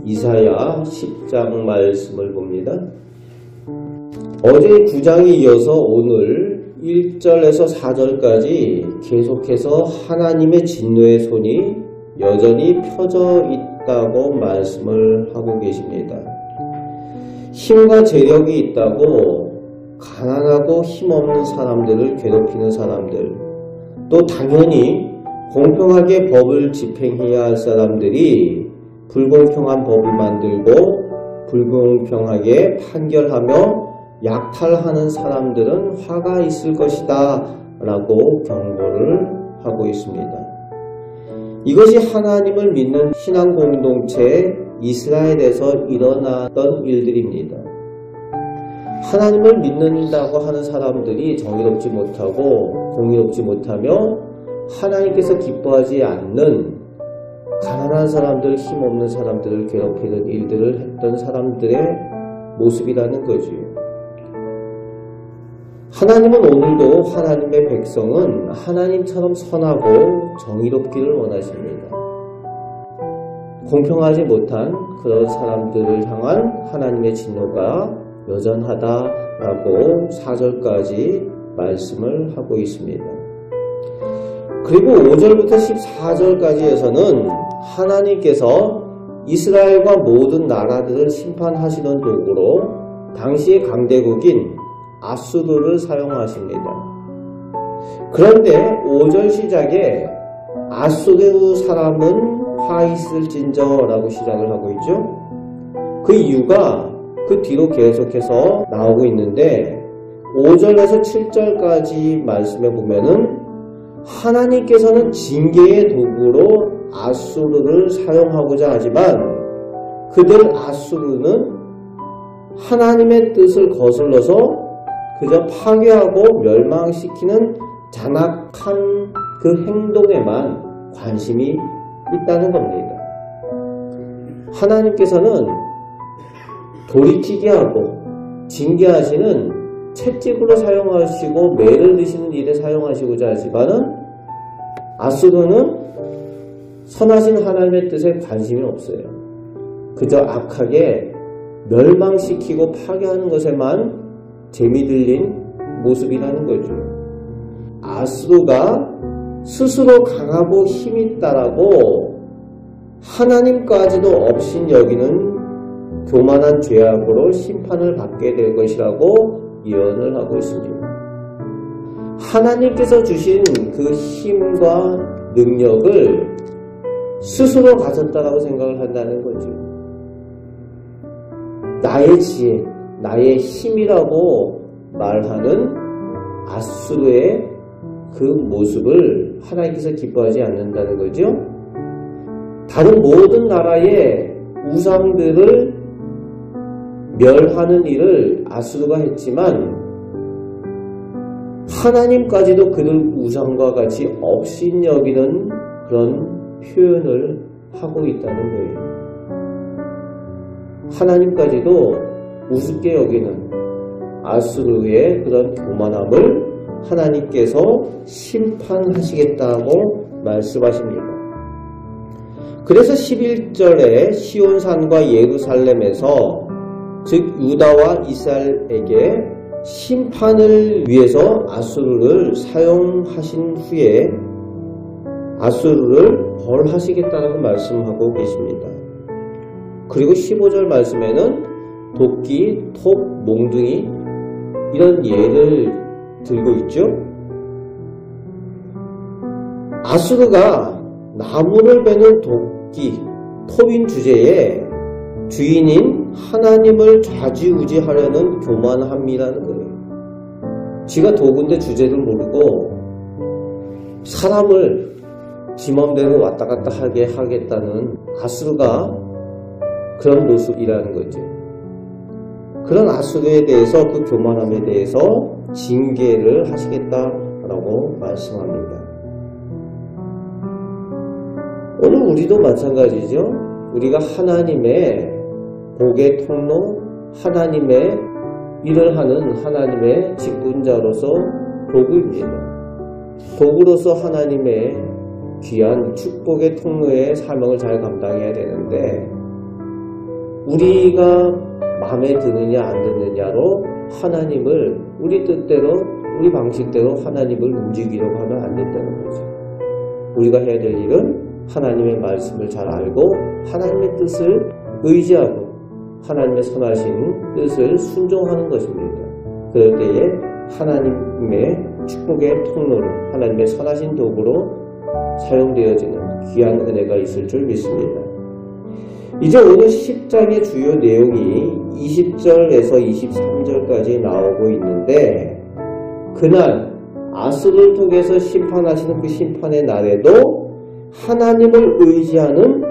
이사야 10장 말씀을 봅니다. 어제 9장에 이어서 오늘 1절에서 4절까지 계속해서 하나님의 진노의 손이 여전히 펴져 있다고 말씀을 하고 계십니다. 힘과 재력이 있다고 가난하고 힘없는 사람들을 괴롭히는 사람들, 또 당연히 공평하게 법을 집행해야 할 사람들이 불공평한 법을 만들고 불공평하게 판결하며 약탈하는 사람들은 화가 있을 것이다 라고 경고를 하고 있습니다. 이것이 하나님을 믿는 신앙 공동체 이스라엘에서 일어났던 일들입니다. 하나님을 믿는다고 하는 사람들이 정의롭지 못하고 공의롭지 못하며 하나님께서 기뻐하지 않는 가난한 사람들, 힘없는 사람들을 괴롭히는 일들을 했던 사람들의 모습이라는 거지요. 하나님은 오늘도 하나님의 백성은 하나님처럼 선하고 정의롭기를 원하십니다. 공평하지 못한 그런 사람들을 향한 하나님의 진노가 여전하다라고 4절까지 말씀을 하고 있습니다. 그리고 5절부터 14절까지에서는 하나님께서 이스라엘과 모든 나라들을 심판하시는 도구로 당시의 강대국인 아수르를 사용하십니다. 그런데 5절 시작에 아수르 사람은 화 있을진저 라고 시작을 하고 있죠. 그 이유가 그 뒤로 계속해서 나오고 있는데 5절에서 7절까지 말씀해 보면은 하나님께서는 징계의 도구로 아수르를 사용하고자 하지만 그들 아수르는 하나님의 뜻을 거슬러서 그저 파괴하고 멸망시키는 잔악한 그 행동에만 관심이 있다는 겁니다. 하나님께서는 돌이키게 하고 징계하시는 채찍으로 사용하시고 매를 드시는 일에 사용하시고자 하지만은 아수르는 선하신 하나님의 뜻에 관심이 없어요. 그저 악하게 멸망시키고 파괴하는 것에만 재미들린 모습이라는 거죠. 아수르가 스스로 강하고 힘 있다라고 하나님까지도 없인 여기는 교만한 죄악으로 심판을 받게 될 것이라고 예언을 하고 있습니다. 하나님께서 주신 그 힘과 능력을 스스로 가졌다라고 생각을 한다는 거죠. 나의 지혜, 나의 힘이라고 말하는 아수르의 그 모습을 하나님께서 기뻐하지 않는다는 거죠. 다른 모든 나라의 우상들을 멸하는 일을 아수르가 했지만 하나님까지도 그들 우상과 같이 업신여기는 그런 표현을 하고 있다는 거예요. 하나님까지도 우습게 여기는 아수르의 그런 교만함을 하나님께서 심판하시겠다고 말씀하십니다. 그래서 11절에 시온산과 예루살렘에서 즉 유다와 이스라엘에게 심판을 위해서 아수르를 사용하신 후에 아수르를 벌하시겠다고 말씀하고 계십니다. 그리고 15절 말씀에는 도끼, 톱, 몽둥이 이런 예를 들고 있죠. 아수르가 나무를 베는 도끼, 톱인 주제에 주인인 하나님을 좌지우지하려는 교만함이라는 거예요. 지가 도구인데 주제를 모르고 사람을 지 맘대로 왔다 갔다 하게 하겠다는 아수르가 그런 모습이라는 거죠. 그런 아수르에 대해서 그 교만함에 대해서 징계를 하시겠다라고 말씀합니다. 오늘 우리도 마찬가지죠. 우리가 하나님의 복의 통로, 하나님의 일을 하는 하나님의 직분자로서 도구입니다. 도구로서 하나님의 귀한 축복의 통로의 사명을 잘 감당해야 되는데 우리가 마음에 드느냐 안 드느냐로 하나님을 우리 뜻대로 우리 방식대로 하나님을 움직이려고 하면 안 된다는 거죠. 우리가 해야 될 일은 하나님의 말씀을 잘 알고 하나님의 뜻을 의지하고 하나님의 선하신 뜻을 순종하는 것입니다. 그럴 때에 하나님의 축복의 통로로 하나님의 선하신 도구로 사용되어지는 귀한 은혜가 있을 줄 믿습니다. 이제 오늘 10장의 주요 내용이 20절에서 23절까지 나오고 있는데 그날 아수를 통해서 심판하시는 그 심판의 날에도 하나님을 의지하는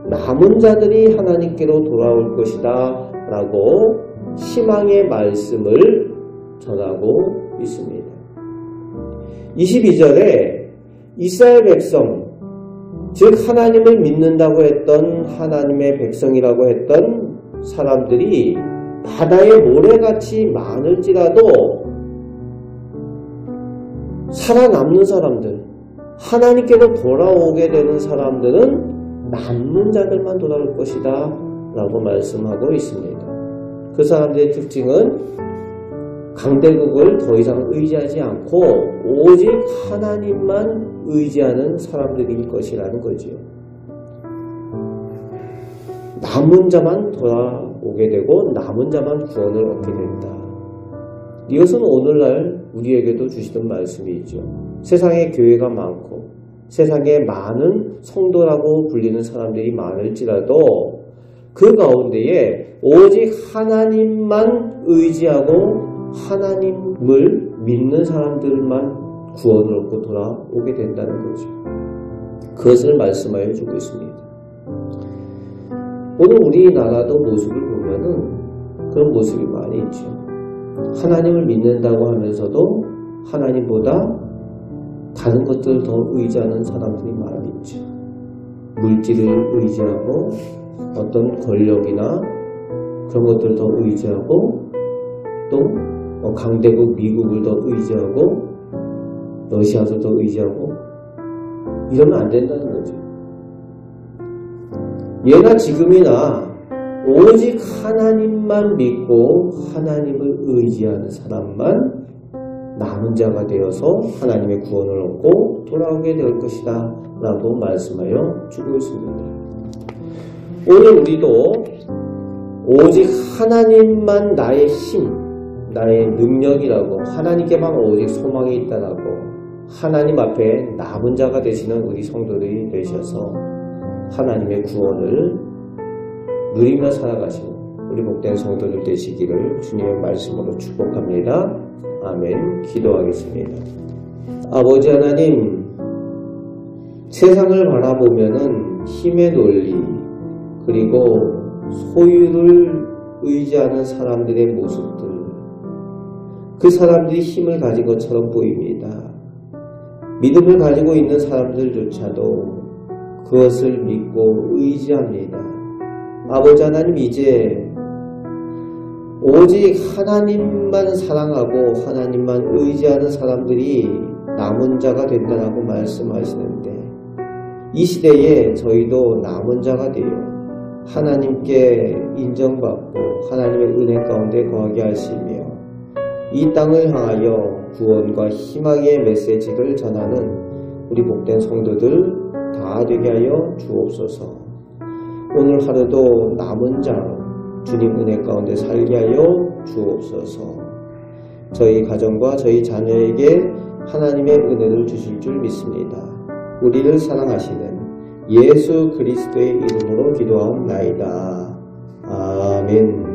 남은 자들이 하나님께로 돌아올 것이다 라고 희망의 말씀을 전하고 있습니다. 22절에 이스라엘 백성, 즉 하나님을 믿는다고 했던 하나님의 백성이라고 했던 사람들이 바다의 모래같이 많을지라도 살아남는 사람들, 하나님께로 돌아오게 되는 사람들은 남는 자들만 돌아올 것이다 라고 말씀하고 있습니다. 그 사람들의 특징은 강대국을 더 이상 의지하지 않고 오직 하나님만 의지하는 사람들일 것이라는 거지요. 남은 자만 돌아오게 되고 남은 자만 구원을 얻게 된다. 이것은 오늘날 우리에게도 주시던 말씀이죠. 세상에 교회가 많고 세상에 많은 성도라고 불리는 사람들이 많을지라도 그 가운데에 오직 하나님만 의지하고 하나님을 믿는 사람들만 구원을 얻고 돌아오게 된다는 거죠. 그것을 말씀하여 주고 있습니다. 오늘 우리나라도 모습을 보면은 그런 모습이 많이 있죠. 하나님을 믿는다고 하면서도 하나님보다 다른 것들을 더 의지하는 사람들이 많이 있죠. 물질을 의지하고 어떤 권력이나 그런 것들을 더 의지하고 또 강대국 미국을 더 의지하고 러시아도 더 의지하고 이러면 안 된다는 거죠. 예나 지금이나 오직 하나님만 믿고 하나님을 의지하는 사람만 남은 자가 되어서 하나님의 구원을 얻고 돌아오게 될 것이다 라고 말씀하여 주고 있습니다. 오늘 우리도 오직 하나님만 나의 힘, 나의 능력이라고 하나님께만 오직 소망이 있다라고 하나님 앞에 남은 자가 되시는 우리 성도들이 되셔서 하나님의 구원을 누리며 살아가시는 우리 복된 성도들 되시기를 주님의 말씀으로 축복합니다. 아멘. 기도하겠습니다. 아버지 하나님, 세상을 바라보면은 힘의 논리 그리고 소유를 의지하는 사람들의 모습들, 그 사람들이 힘을 가진 것처럼 보입니다. 믿음을 가지고 있는 사람들조차도 그것을 믿고 의지합니다. 아버지 하나님, 이제 오직 하나님만 사랑하고 하나님만 의지하는 사람들이 남은 자가 된다라고 말씀하시는데 이 시대에 저희도 남은 자가 되어 하나님께 인정받고 하나님의 은혜 가운데 거하게 하시며 이 땅을 향하여 구원과 희망의 메시지를 전하는 우리 복된 성도들 다 되게 하여 주옵소서. 오늘 하루도 남은 자 주님 은혜 가운데 살게 하여 주옵소서. 저희 가정과 저희 자녀에게 하나님의 은혜를 주실 줄 믿습니다. 우리를 사랑하시는 예수 그리스도의 이름으로 기도하옵나이다. 아멘.